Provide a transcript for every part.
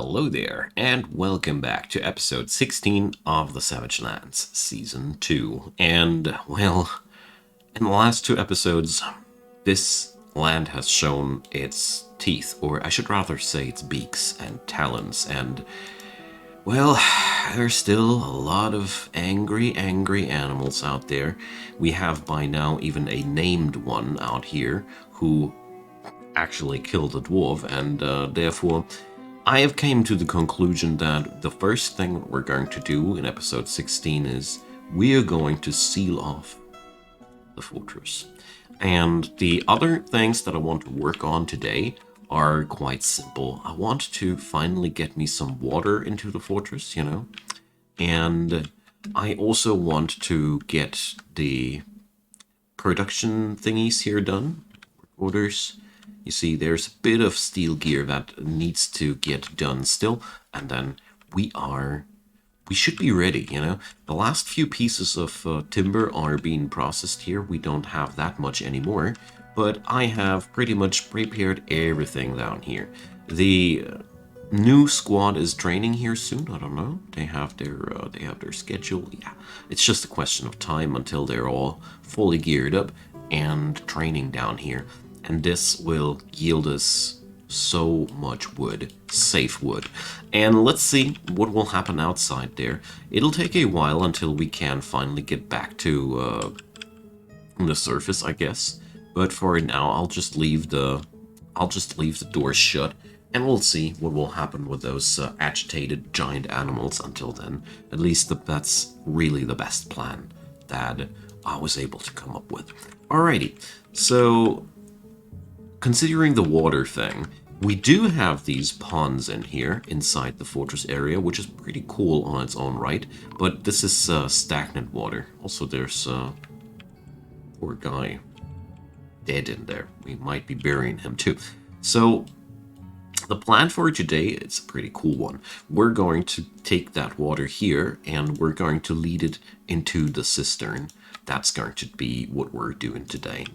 Hello there, and welcome back to episode 16 of the Savage Lands, Season 2. And, well, in the last two episodes, this land has shown its teeth, or I should rather say its beaks and talons, and, well, there's still a lot of angry animals out there. We have by now even a named one out here who actually killed a dwarf, and therefore I have came to the conclusion that the first thing we're going to do in episode 16 is we are going to seal off the fortress. And the other things that I want to work on today are quite simple. I want to finally get me some water into the fortress, and I also want to get the production thingies here done, orders. You see, there's a bit of steel gear that needs to get done still, and then we should be ready. The last few pieces of timber are being processed here. We don't have that much anymore, but I have pretty much prepared everything down here. The new squad is training here soon. I don't know. They have their schedule. Yeah, it's just a question of time until they're all fully geared up and training down here. And this will yield us so much wood, safe wood. And let's see what will happen outside there. It'll take a while until we can finally get back to the surface, I guess. But for now, I'll just leave the door shut, and we'll see what will happen with those agitated giant animals until then. At least that's really the best plan that I was able to come up with. Alrighty, so considering the water thing, we do have these ponds in here inside the fortress area, which is pretty cool on its own right, but this is stagnant water. Also, there's a poor guy dead in there. We might be burying him too. So the plan for today is a pretty cool one. We're going to take that water here and we're going to lead it into the cistern. That's going to be what we're doing today.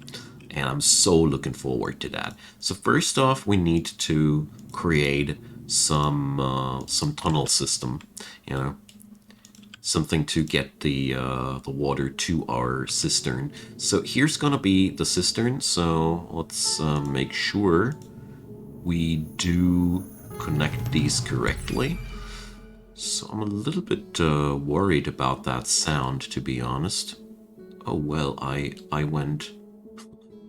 And I'm so looking forward to that. So first off, we need to create some tunnel system, something to get the water to our cistern. So here's gonna be the cistern. So let's make sure we do connect these correctly. So I'm a little bit worried about that sound, to be honest. Oh well, I went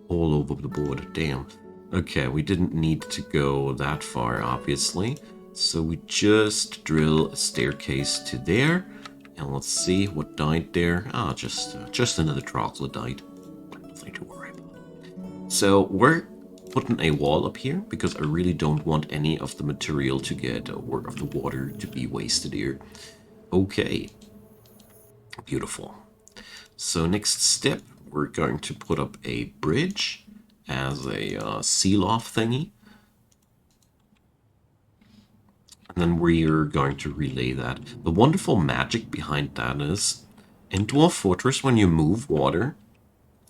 all over the board. Damn. Okay, we didn't need to go that far, obviously. So we just drill a staircase to there. And let's see what died there. Ah, just another troglodyte. Nothing to worry about. So we're putting a wall up here because I really don't want any of the material to get, or of the water to be wasted here. Okay. Beautiful. So next step, we're going to put up a bridge as a seal-off thingy. And then we're going to relay that. The wonderful magic behind that is, in Dwarf Fortress, when you move water,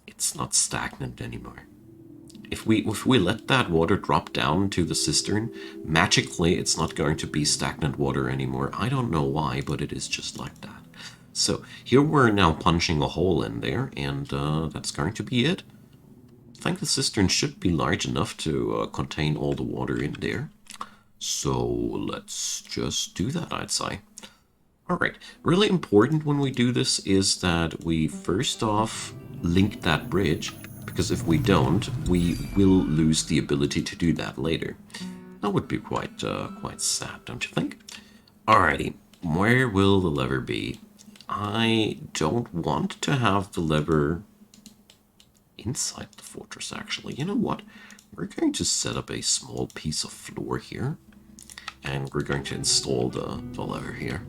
it's not stagnant anymore. If we let that water drop down into the cistern, magically it's not going to be stagnant water anymore. I don't know why, but it is just like that. So here we're now punching a hole in there, and that's going to be it. I think the cistern should be large enough to contain all the water in there. So let's just do that, I'd say. Alright, really important when we do this is that we first off link that bridge, because if we don't, we will lose the ability to do that later. That would be quite sad, don't you think? Alrighty, where will the lever be? I don't want to have the lever inside the fortress, actually. You know what? We're going to set up a small piece of floor here, and we're going to install the lever here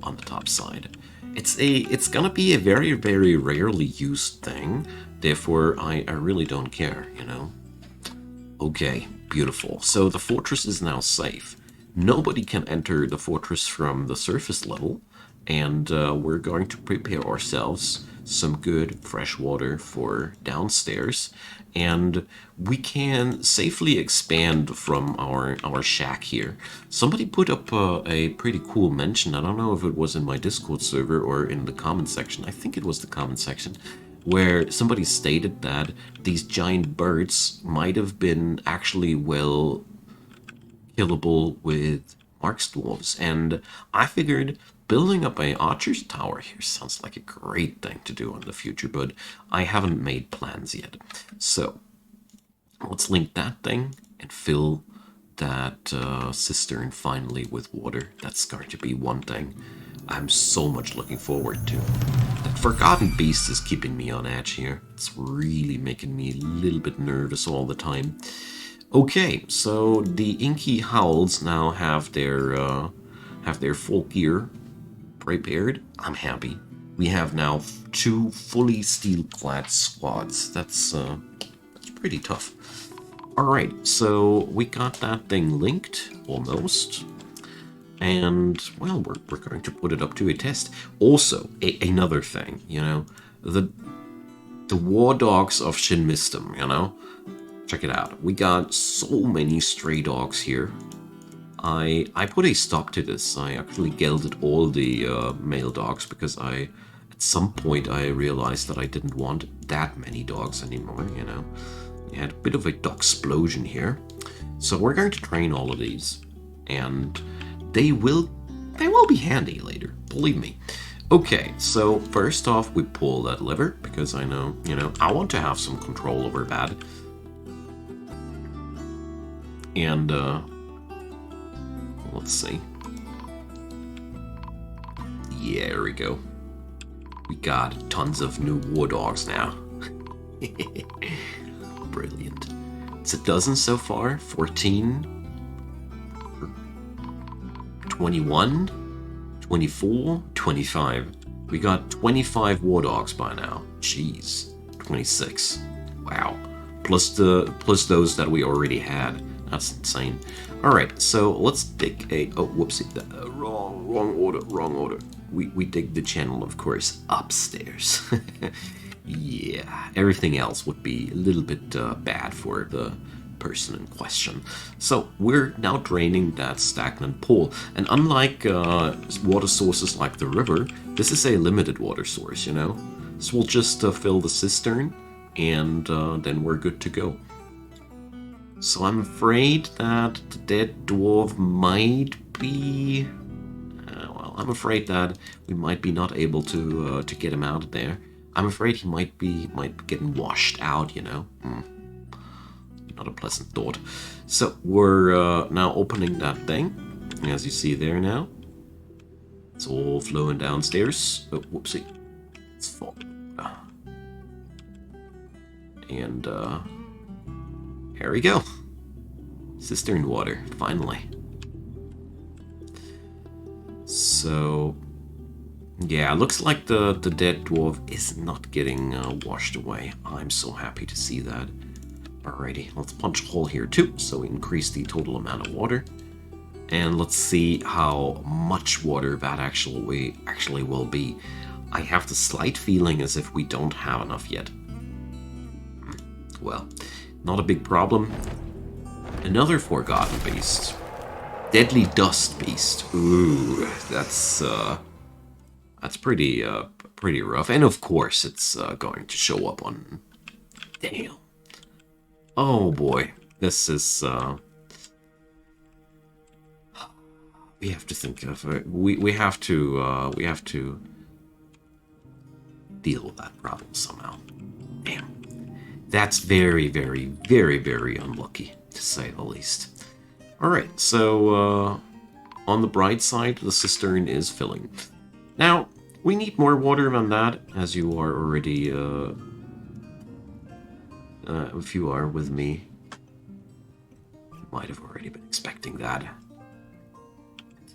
on the top side. It's gonna be a very, very rarely used thing, therefore I really don't care, Okay, beautiful. So the fortress is now safe. Nobody can enter the fortress from the surface level, and we're going to prepare ourselves some good fresh water for downstairs, and we can safely expand from our shack here. Somebody put up a pretty cool mention. I don't know if it was in my Discord server or in the comment section. I think it was the comment section, where somebody stated that these giant birds might have been actually well killable with Mark's dwarves, and I figured building up a archer's tower here sounds like a great thing to do in the future, but I haven't made plans yet. So let's link that thing and fill that cistern finally with water. That's going to be one thing I'm so much looking forward to. That forgotten beast is keeping me on edge here. It's really making me a little bit nervous all the time. Okay, so the Inky Howls now have their full gear prepared. I'm happy. We have now 2 fully steel-clad squads. That's pretty tough. All right, so we got that thing linked almost, and well, we're going to put it up to a test. Also, another thing, you know, the war dogs of Shin Mistum, you know. Check it out. We got so many stray dogs here. I put a stop to this. I actually gelded all the male dogs because at some point I realized that I didn't want that many dogs anymore, you know. We had a bit of a dog explosion here. So we're going to train all of these, and they will be handy later, believe me. Okay, so first off we pull that lever because I know, you know, I want to have some control over that. And, let's see. Yeah, there we go. We got tons of new war dogs now. Brilliant. It's a dozen so far. 14. 21. 24. 25. We got 25 war dogs by now. Jeez. 26. Wow. Plus those that we already had. That's insane. Alright, so let's dig a... Oh, whoopsie. Wrong order. We dig the channel, of course, upstairs. Yeah, everything else would be a little bit bad for the person in question. So we're now draining that stagnant pool. And unlike water sources like the river, this is a limited water source, you know? So we'll just fill the cistern, and then we're good to go. So I'm afraid that the dead dwarf might be... well, I'm afraid that we might be not able to get him out of there. I'm afraid he might be getting washed out, you know. Not a pleasant thought. So we're now opening that thing, as you see there now. It's all flowing downstairs. Oh, whoopsie. It's full. And here we go. Cistern water, finally. So, yeah, looks like the dead dwarf is not getting washed away. I'm so happy to see that. Alrighty, let's punch a hole here too, so we increase the total amount of water. And let's see how much water that actually will be. I have the slight feeling as if we don't have enough yet. Well, not a big problem. Another forgotten beast. Deadly Dust Beast. Ooh, that's pretty rough. And of course, it's going to show up on... Damn. Oh boy, this is... we have to think of it. We have to deal with that problem somehow. Damn. That's very, very, very, very unlucky, to say the least. Alright, so on the bright side, the cistern is filling. Now, we need more water than that, as you are already, if you are with me, you might have already been expecting that.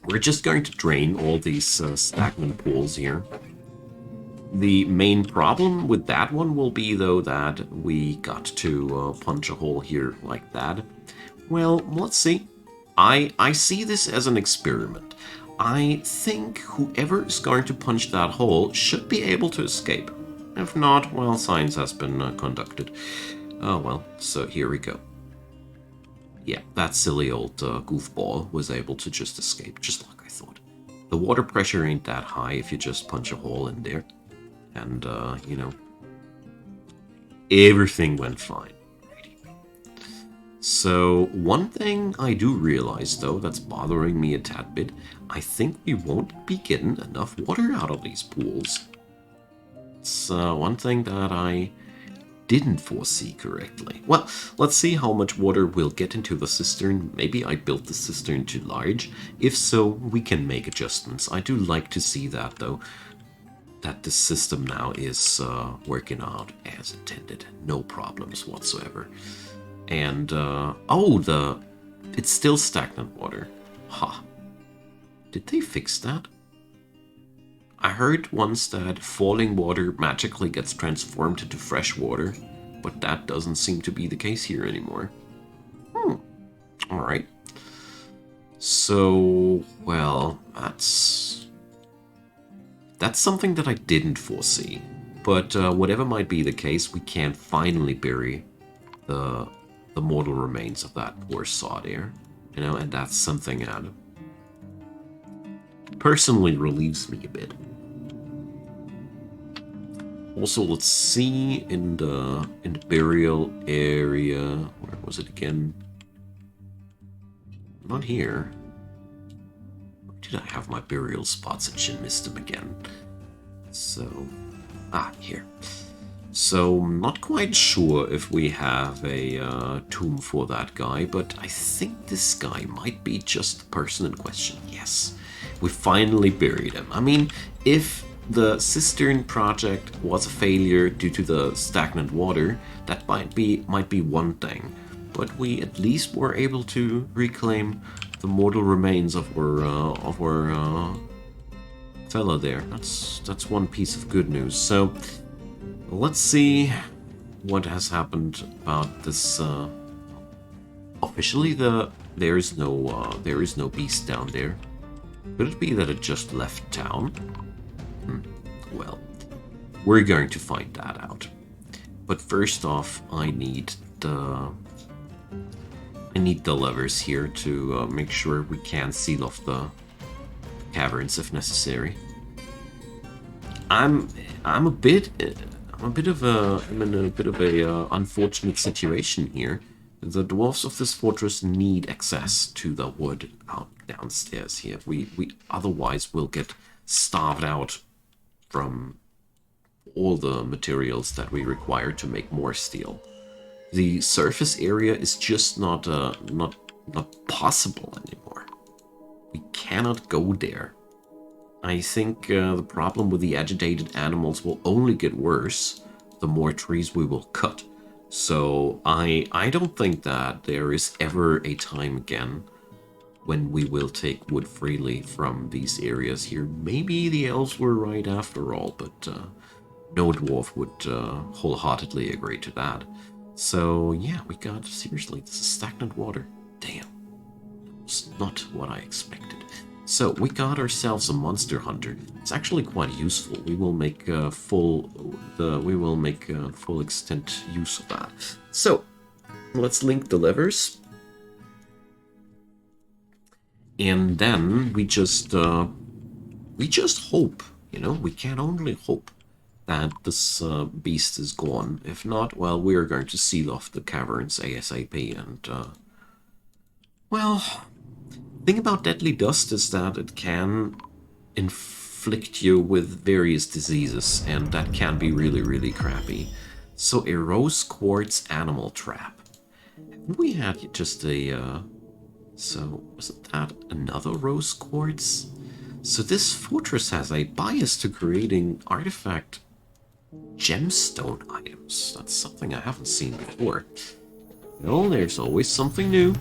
We're just going to drain all these stagnant pools here. The main problem with that one will be, though, that we got to punch a hole here like that. Well, let's see. I see this as an experiment. I think whoever is going to punch that hole should be able to escape. If not, well, science has been conducted. Oh well, so here we go. Yeah, that silly old goofball was able to just escape, just like I thought. The water pressure ain't that high if you just punch a hole in there. And, you know, everything went fine. So, one thing I do realize, though, that's bothering me a tad bit, I think we won't be getting enough water out of these pools. It's one thing that I didn't foresee correctly. Well, let's see how much water we'll get into the cistern. Maybe I built the cistern too large. If so, we can make adjustments. I do like to see that, though, that the system now is working out as intended. No problems whatsoever. And, oh, it's still stagnant water. Ha. Did they fix that? I heard once that falling water magically gets transformed into fresh water, but that doesn't seem to be the case here anymore. Alright. So, well, that's something that I didn't foresee. But whatever might be the case, we can finally bury the mortal remains of that poor saw there. You know, and that's something that personally relieves me a bit. Also, let's see in the burial area. Where was it again? Not here. Where did I have my burial spots? I just missed them again. So, here. So, I'm not quite sure if we have a tomb for that guy, but I think this guy might be just the person in question. Yes, we finally buried him. I mean, if the cistern project was a failure due to the stagnant water, that might be one thing, but we at least were able to reclaim the mortal remains of our fella there. That's one piece of good news. So let's see what has happened about this. Officially, there is no beast down there. Could it be that it just left town? Well, we're going to find that out. But first off, I need the levers here to make sure we can seal off the caverns if necessary. I'm in a bit of a unfortunate situation here. The dwarves of this fortress need access to the wood out downstairs here. We otherwise will get starved out from all the materials that we require to make more steel. The surface area is just not possible anymore. We cannot go there. I think the problem with the agitated animals will only get worse the more trees we will cut. So I don't think that there is ever a time again when we will take wood freely from these areas here. Maybe the elves were right after all, but no dwarf would wholeheartedly agree to that. So yeah, we got, seriously, this is stagnant water. Damn. It's not what I expected. So we got ourselves a monster hunter. It's actually quite useful. We will make full extent use of that. So let's link the levers. And then we just hope, you know, we can only hope that this beast is gone. If not, well, we're going to seal off the caverns ASAP. And, well, the thing about deadly dust is that it can inflict you with various diseases, and that can be really, really crappy. So a rose quartz animal trap. Haven't we had just a... So, wasn't that another rose quartz? So this fortress has a bias to creating artifact gemstone items. That's something I haven't seen before. Well, there's always something new.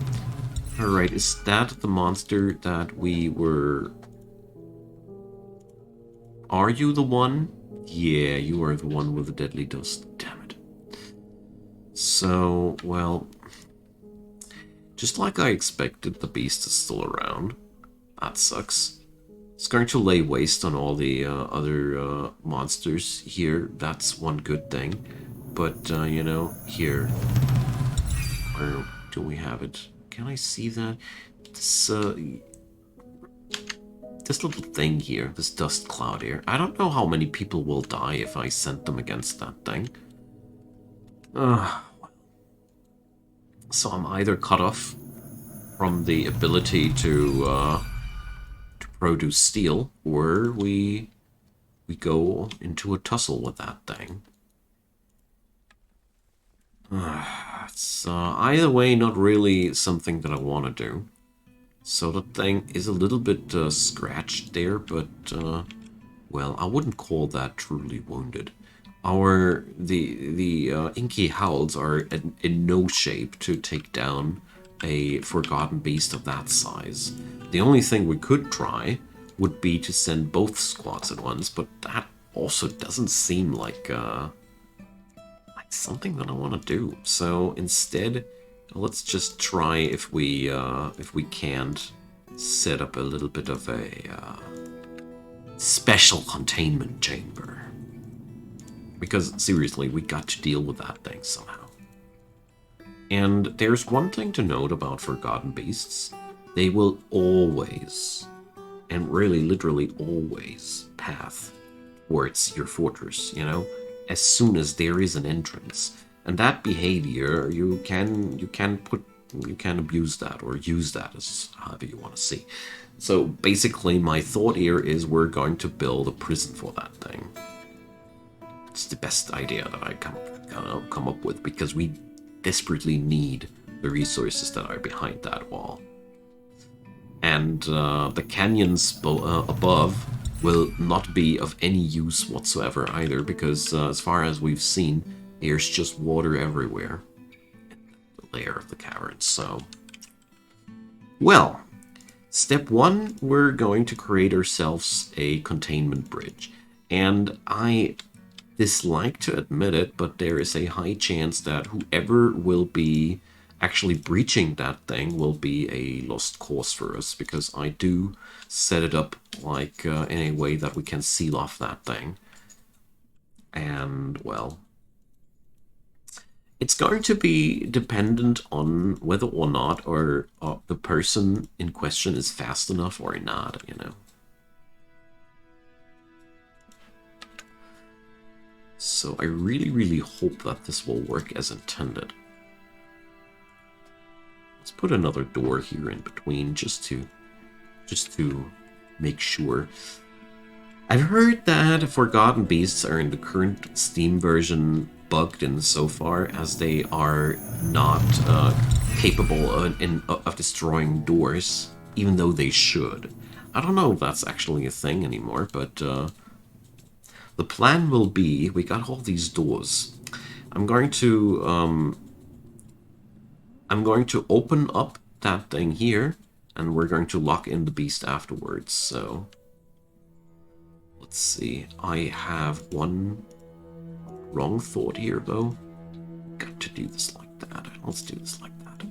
Alright, is that the monster that we were... Are you the one? Yeah, you are the one with the deadly dust. Damn it. So, well... Just like I expected, the beast is still around. That sucks. It's going to lay waste on all the other monsters here. That's one good thing. But, you know, here. Where do we have it? Can I see that? This little thing here, this dust cloud here. I don't know how many people will die if I sent them against that thing. So I'm either cut off from the ability to produce steel, or we go into a tussle with that thing. It's either way not really something that I want to do. So the thing is a little bit scratched there, but well, I wouldn't call that truly wounded. The inky howls are in no shape to take down a forgotten beast of that size. The only thing we could try would be to send both squads at once, but that also doesn't seem like something that I want to do. So instead, let's just try if we can't set up a little bit of a special containment chamber. Because seriously, we got to deal with that thing somehow. And there's one thing to note about Forgotten Beasts. They will always, and really literally always, path towards your fortress, you know, as soon as there is an entrance. And that behavior, you can abuse that or use that as however you want to see. So basically my thought here is we're going to build a prison for that thing. It's the best idea that I come up with, because we desperately need the resources that are behind that wall. And the canyons above will not be of any use whatsoever either, because as far as we've seen, there's just water everywhere in the layer of the cavern. So, well, step one, we're going to create ourselves a containment bridge. And I dislike to admit it, but there is a high chance that whoever will be actually breaching that thing will be a lost cause for us, because I do set it up like in a way that we can seal off that thing. And, well, it's going to be dependent on whether or not the person in question is fast enough or not, you know. So I really, really hope that this will work as intended. Let's put another door here in between just to make sure. I've heard that Forgotten Beasts are in the current Steam version bugged insofar as they are not capable of destroying doors, even though they should. I don't know if that's actually a thing anymore, but the plan will be, we got all these doors. I'm going to open up that thing here, and we're going to lock in the beast afterwards. So let's see. I have one wrong thought here, though. Got to do this like that. Let's do this like that.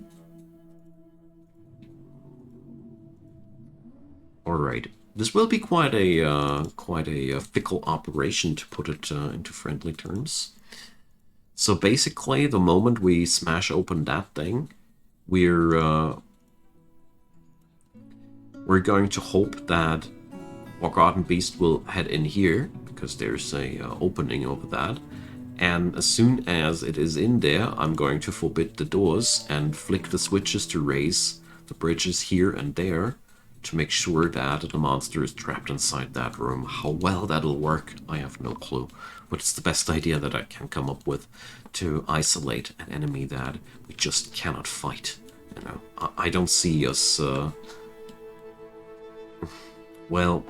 All right. This will be quite a fickle operation, to put it into friendly terms. So basically, the moment we smash open that thing, we're going to hope that Forgotten Beast will head in here, because there's a opening over that. And as soon as it is in there, I'm going to forbid the doors and flick the switches to raise the bridges here and there, to make sure that the monster is trapped inside that room. How well that'll work, I have no clue. But it's the best idea that I can come up with to isolate an enemy that we just cannot fight. You know, I don't see us... well,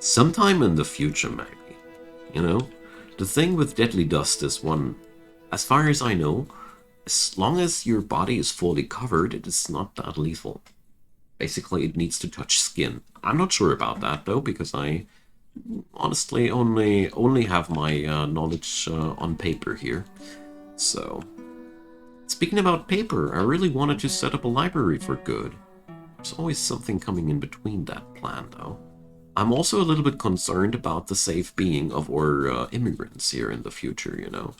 sometime in the future, maybe. You know? The thing with Deadly Dust is one... As far as I know, as long as your body is fully covered, it is not that lethal. Basically, it needs to touch skin. I'm not sure about that, though, because I honestly only have my knowledge on paper here. So, speaking about paper, I really wanted to set up a library for good. There's always something coming in between that plan, though. I'm also a little bit concerned about the safe being of our immigrants here in the future, you know.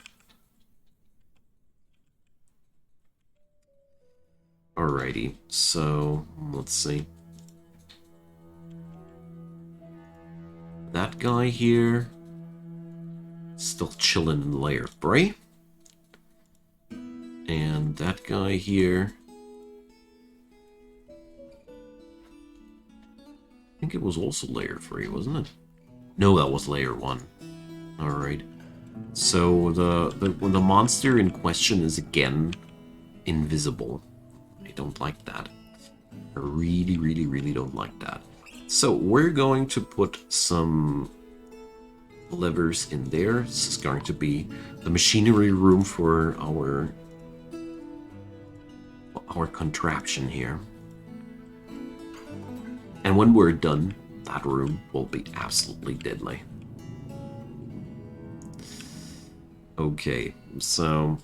Alrighty, so let's see. That guy here, still chilling in the layer of Bray. And that guy here, I think it was also layer 3, wasn't it? No, that was layer 1. Alright. So the monster in question is again invisible. I don't like that. I really, really, really don't like that. So we're going to put some levers in there. This is going to be the machinery room for our contraption here. And when we're done, that room will be absolutely deadly. Okay, so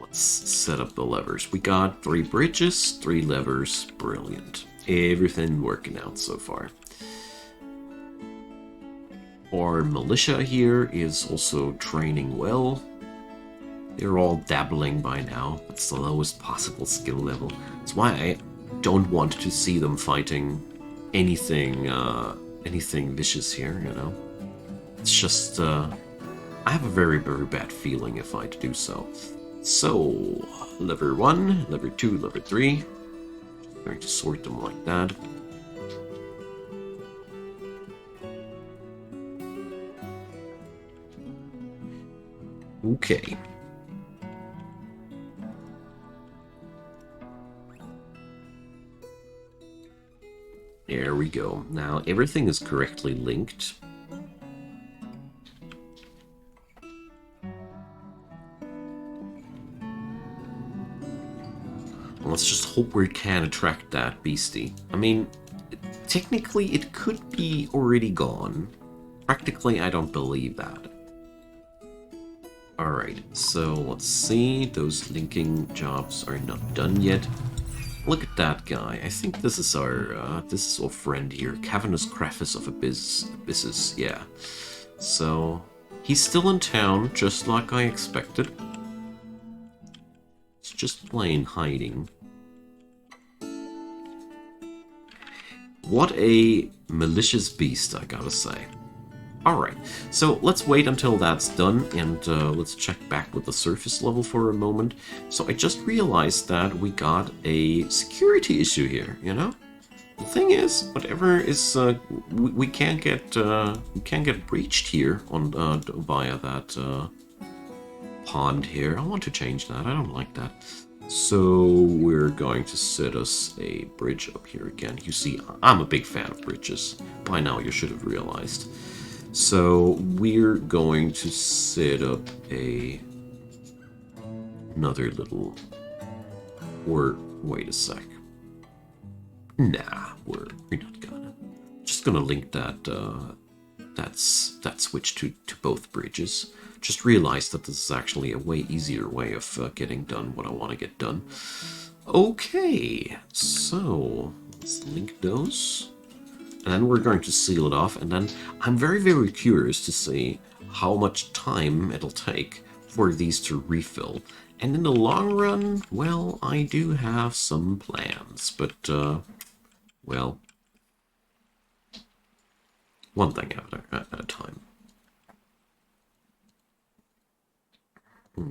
let's set up the levers. We got 3 bridges, 3 levers. Brilliant. Everything working out so far. Our militia here is also training well. They're all dabbling by now. It's the lowest possible skill level. That's why I don't want to see them fighting anything vicious here, you know? It's just, I have a very, very bad feeling if I do so. So, lever 1, lever 2, lever 3. Just going to sort them like that. Okay. There we go. Now everything is correctly linked. Let's just hope we can attract that beastie. I mean, technically it could be already gone. Practically, I don't believe that. Alright, so let's see. Those linking jobs are not done yet. Look at that guy. I think this is our friend here, Cavernous Craftus of Abysses. Yeah. So he's still in town, just like I expected. It's just plain hiding. What a malicious beast, I gotta say. Alright, so let's wait until that's done, and let's check back with the surface level for a moment. So I just realized that we got a security issue here, you know? The thing is, whatever is, we can't get breached here on via that pond here. I want to change that. I don't like that. So we're going to set us a bridge up here again. You see, I'm a big fan of bridges. By now you should have realized. So we're going to set up another little, or wait a sec. Nah, we're not gonna. Just gonna link that that switch to both bridges. Just realized that this is actually a way easier way of getting done what I want to get done. Okay, so let's link those. And then we're going to seal it off, and then I'm very, very curious to see how much time it'll take for these to refill. And in the long run, well, I do have some plans, but, well, one thing at a time.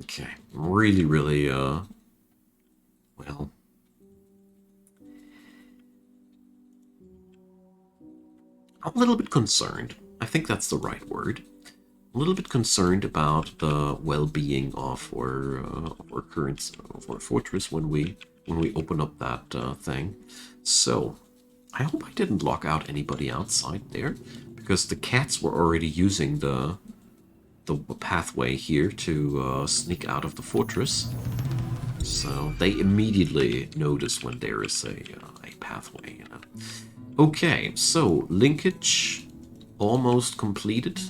Okay, really, really, well, I'm a little bit concerned. I think that's the right word. A little bit concerned about the well-being of our current of our fortress when we open up that thing. So I hope I didn't lock out anybody outside there, because the cats were already using the pathway here to sneak out of the fortress. So they immediately notice when there is a pathway, you know. Okay, so linkage almost completed.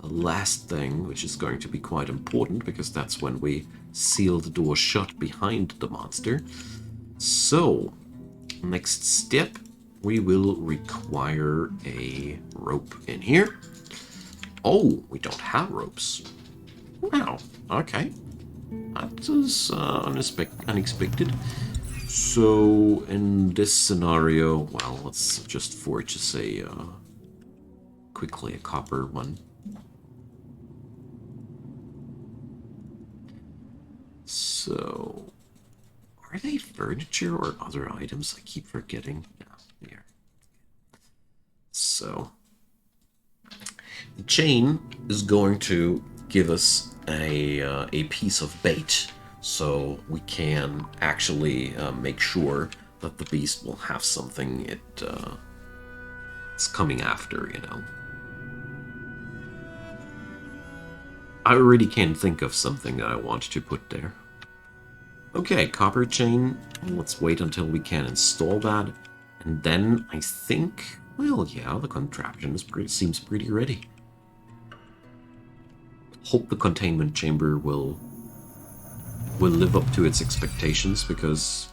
The last thing, which is going to be quite important, because that's when we seal the door shut behind the monster. So, next step, we will require a rope in here. Oh, we don't have ropes. Wow, okay. That is unexpected. So, in this scenario, well, let's just forge quickly a copper one. So, are they furniture or other items? I keep forgetting. Yeah, here. So, the chain is going to give us a piece of bait, so we can actually make sure that the beast will have something it's coming after, you know. I already can think of something that I want to put there. Okay, copper chain. Let's wait until we can install that. And then I think, well, yeah, the contraption seems pretty ready. Hope the containment chamber will live up to its expectations, because,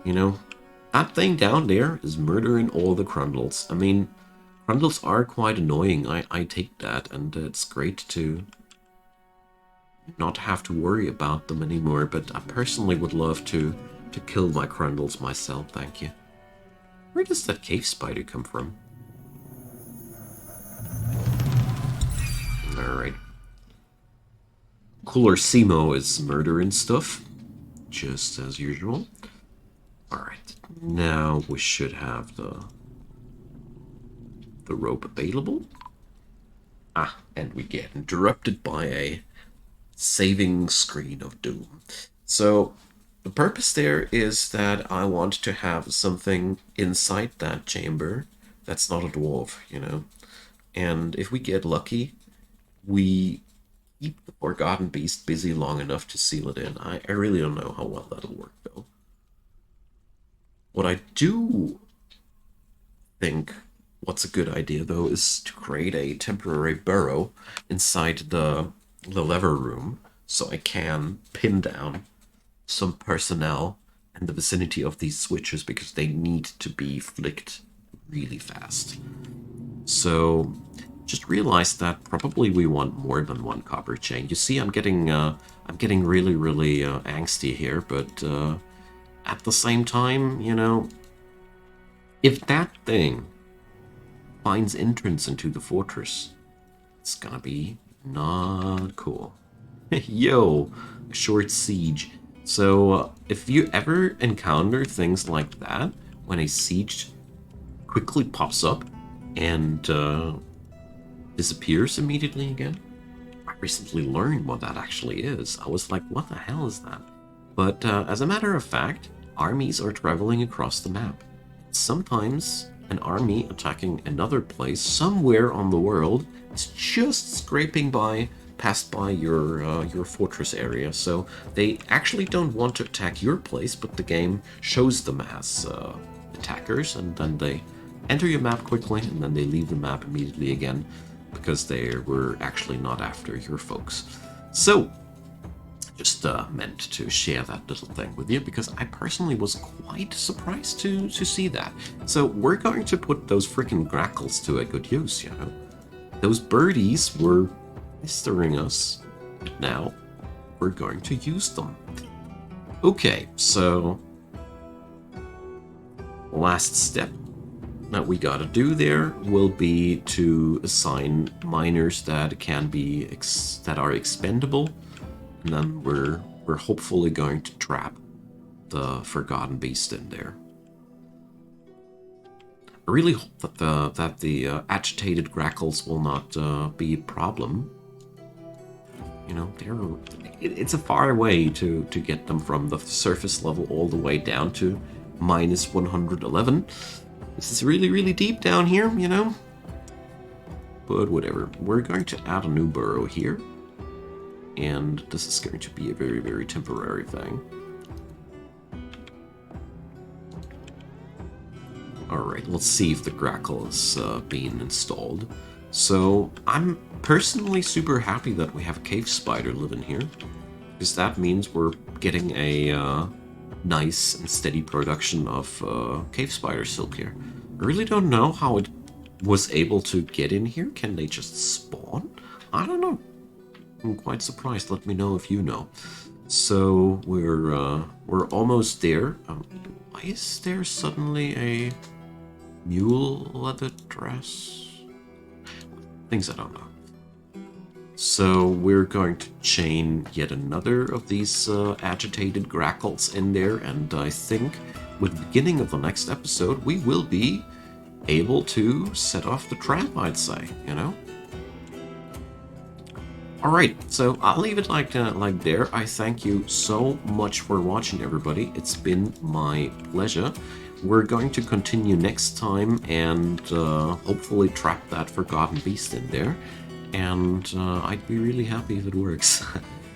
you know, that thing down there is murdering all the Crundles. I mean, Crundles are quite annoying, I take that, and it's great to not have to worry about them anymore, but I personally would love to kill my Crundles myself, thank you. Where does that cave spider come from? Alright. Cooler Simo is murdering stuff, just as usual. Alright, now we should have the rope available. Ah, and we get interrupted by a saving screen of doom. So the purpose there is that I want to have something inside that chamber that's not a dwarf, you know. And if we get lucky, we keep the Forgotten Beast busy long enough to seal it in. I really don't know how well that'll work, though. What I do think what's a good idea, though, is to create a temporary burrow inside the lever room, so I can pin down some personnel in the vicinity of these switches, because they need to be flicked really fast. So just realize that probably we want more than one copper chain. You see, I'm getting really angsty here, but at the same time, you know, if that thing finds entrance into the fortress, it's gonna be not cool. Yo, a short siege. So if you ever encounter things like that, when a siege quickly pops up and disappears immediately again, I recently learned what that actually is. I was like, what the hell is that? But as a matter of fact, armies are traveling across the map. Sometimes an army attacking another place somewhere on the world is just scraping past by your fortress area. So they actually don't want to attack your place, but the game shows them as attackers, and then they enter your map quickly, and then they leave the map immediately again, because they were actually not after your folks. So just meant to share that little thing with you, because I personally was quite surprised to see that. So we're going to put those freaking grackles to a good use, you know. Those birdies were pestering us. Now we're going to use them. Okay, so last step that we gotta do there will be to assign miners that are expendable. And then we're hopefully going to trap the Forgotten Beast in there. I really hope that the agitated grackles will not be a problem. You know, it's a far way to get them from the surface level all the way down to minus 111. This is really deep down here, you know. But whatever. We're going to add a new burrow here. And this is going to be a very temporary thing. Alright, let's see if the grackle is being installed. So, I'm personally super happy that we have a cave spider living here. because that means we're getting a nice and steady production of cave spider silk here. I really don't know how it was able to get in here. Can they just spawn? I don't know. I'm quite surprised. Let me know if you know. So we're almost there. Why is there suddenly a mule leather dress? Things I don't know. So we're going to chain yet another of these agitated grackles in there, and I think with the beginning of the next episode, we will be able to set off the trap, I'd say, you know? Alright, so I'll leave it like there. I thank you so much for watching, everybody. It's been my pleasure. We're going to continue next time and hopefully trap that forgotten beast in there. And I'd be really happy if it works.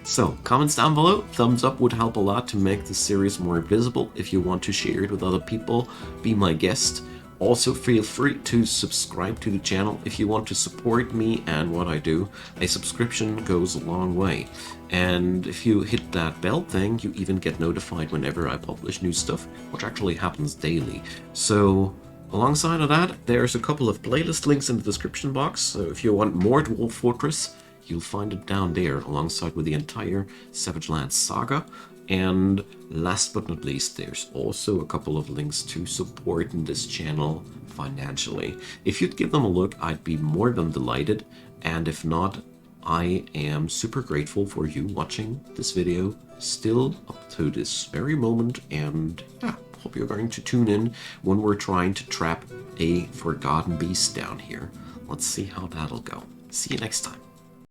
So, comments down below, thumbs up would help a lot to make this series more visible. If you want to share it with other people, be my guest. Also, feel free to subscribe to the channel if you want to support me and what I do. A subscription goes a long way. And if you hit that bell thing, you even get notified whenever I publish new stuff, which actually happens daily. So, alongside of that, there's a couple of playlist links in the description box, so if you want more Dwarf Fortress, you'll find it down there, alongside with the entire Savage Lands saga. And last but not least, there's also a couple of links to supporting this channel financially. If you'd give them a look, I'd be more than delighted, and if not, I am super grateful for you watching this video still up to this very moment, and yeah, hope you're going to tune in when we're trying to trap a forgotten beast down here. Let's see how that'll go. See you next time.